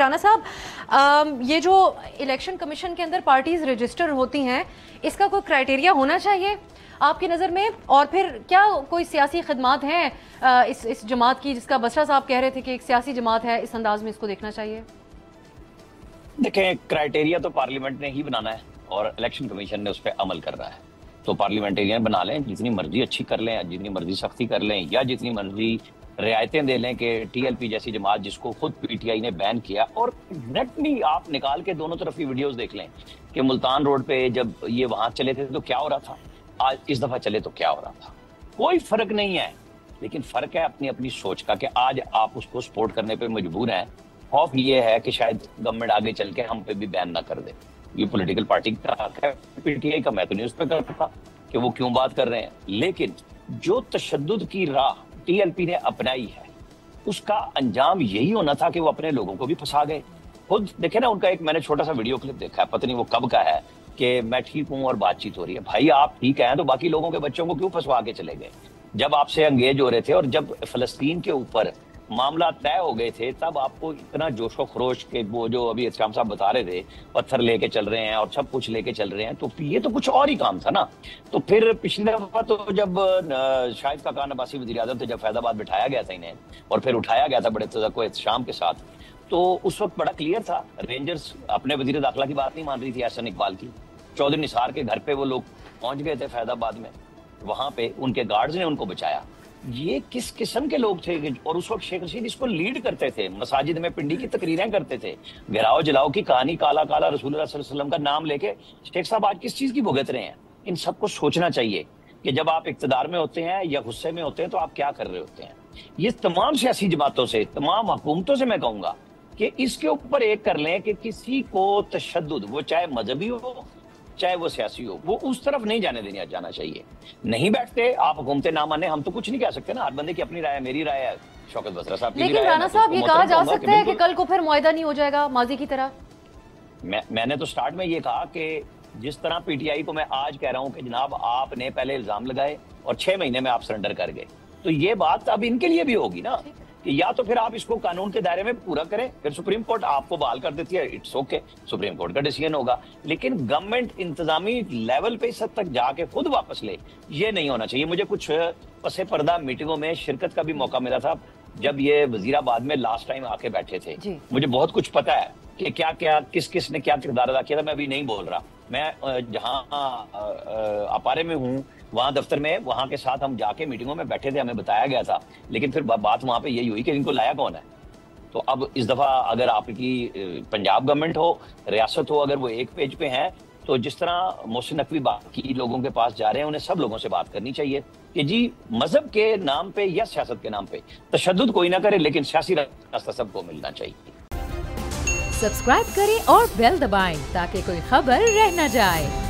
राना साहब, ये जो इलेक्शन कमीशन के अंदर पार्टीज रजिस्टर होती हैं, इसका कोई क्राइटेरिया होना चाहिए आपकी नज़र में? और फिर क्या कोई सियासी खदमात हैं इस जमात की, जिसका बसरा साहब कह रहे थे कि एक सियासी जमात है, इस अंदाज में इसको देखना चाहिए? देखें, क्राइटेरिया तो पार्लियामेंट ने ही बनाना है और इलेक्शन कमीशन ने उस पर अमल कर रहा है। तो पार्लियामेंटेरियन बना लें, जितनी मर्जी अच्छी कर लें, जितनी मर्जी सख्ती कर लें, या जितनी मर्जी रियायतें दे लें कि टीएलपी जैसी जमात जिसको खुद पीटीआई ने बैन किया। और एग्जैक्टली आप निकाल के दोनों तरफ की वीडियोस देख लें कि मुल्तान रोड पे जब ये वहां चले थे तो क्या हो रहा था, आज इस दफा चले तो क्या हो रहा था। कोई फर्क नहीं है, लेकिन फर्क है अपनी अपनी सोच का कि आज आप उसको सपोर्ट करने पे मजबूर हैं। खौफ ये है कि शायद गवर्नमेंट आगे चल के हम पे भी बैन ना कर दे। ये पॉलिटिकल पार्टी का हक है, पीटीआई का। मैं तो नहीं उस पर करता कि वो क्यों बात कर रहे हैं, लेकिन जो तशद्दुद की राह टीएलपी ने अपनाई है उसका अंजाम यही होना था कि वो अपने लोगों को भी फंसा गए। खुद देखे ना, उनका एक मैंने छोटा सा वीडियो क्लिप देखा है, पता नहीं वो कब का है, कि मैं ठीक हूं और बातचीत हो रही है। भाई आप ठीक हैं तो बाकी लोगों के बच्चों को क्यों फंसवा के चले गए? जब आपसे एंगेज हो रहे थे और जब फलस्तीन के ऊपर मामला तय हो गए थे, तब आपको इतना जोशो खरोश के वो जो अभी इस्लाम साहब बता रहे थे, पत्थर लेके चल रहे हैं और सब कुछ लेके चल रहे हैं, तो ये तो कुछ और ही काम था ना। तो फिर पिछले दफा तो जब शाहिद खाकान अब्बासी वज़ीर आज़म थे, जब फैजाबाद बिठाया गया था इन्हें और फिर उठाया गया था बड़े तज़क्को एहतशाम के साथ, तो उस वक्त बड़ा क्लियर था। रेंजर्स अपने वज़ीर दाखिला की बात नहीं मान रही थी, एहसन इकबाल की। चौधरी निसार के घर पे वो लोग पहुंच गए थे फैजाबाद में, वहां पे उनके गार्ड्स ने उनको बचाया। ये किस किस्म के लोग थे? और उस वक्त शेख रशीद इसको लीड करते थे, मसाजिद में पिंडी की तकरीरें करते थे, गिराओ जलाओ की कहानी, काला काला रसूलुल्लाह सल्लल्लाहु अलैहि वसल्लम का नाम लेके शेख साहब आज किस चीज की भुगत रहे हैं? इन सबको सोचना चाहिए कि जब आप इक्तदार में होते हैं या गुस्से में होते हैं तो आप क्या कर रहे होते हैं। ये तमाम सियासी जमातों से, तमाम हुकूमतों से मैं कहूंगा कि इसके ऊपर एक कर लें कि किसी को तशद्दुद, वो चाहे मजहबी हो चाहे वो सियासी हो, वो उस तरफ नहीं जाने देने जाना चाहिए। नहीं बैठते, आप हुकूमतें ना माने, हम तो कुछ नहीं कह सकते ना, हर बंदे की अपनी राय है, मेरी राय है, शौकत बसरा साहब की राय है। लेकिन राना साहब, ये कहा जा सकता है कि कल को फिर मुआहदा नहीं हो जाएगा माजी की तरह? मैंने तो स्टार्ट में ये कहा कि जिस तरह पीटीआई को मैं आज कह रहा हूं कि जनाब आपने पहले इल्जाम लगाए और 6 महीने में आप सरेंडर कर गए, तो ये बात अब इनके लिए भी होगी ना कि या तो फिर आप इसको कानून के दायरे में पूरा करें, फिर सुप्रीम कोर्ट आपको बहाल कर देती है, इट्स ओके, सुप्रीम कोर्ट का डिसीजन होगा। लेकिन गवर्नमेंट इंतजामी लेवल पे इस हद तक जाके खुद वापस ले, ये नहीं होना चाहिए। मुझे कुछ पसे पर्दा मीटिंगों में शिरकत का भी मौका मिला था जब ये वजीराबाद में लास्ट टाइम आके बैठे थे। मुझे बहुत कुछ पता है कि क्या क्या किस किस ने क्या किरदार अदा किया था। मैं अभी नहीं बोल रहा, मैं जहाँ अपारे में हूँ वहां दफ्तर में, वहां के साथ हम जाके मीटिंगों में बैठे थे, हमें बताया गया था। लेकिन फिर बात वहां पे यही हुई कि इनको लाया कौन है। तो अब इस दफा अगर आपकी पंजाब गवर्नमेंट हो, रियासत हो, अगर वो एक पेज पे है, तो जिस तरह मोहसिन नकवी बाकी लोगों के पास जा रहे हैं, उन्हें सब लोगों से बात करनी चाहिए कि जी मजहब के नाम पे या सियासत के नाम पे तशद्दुद कोई ना करे, लेकिन सियासी रास्ता सबको मिलना चाहिए। सब्सक्राइब करें और बेल दबाएं ताकि कोई खबर रह न जाए।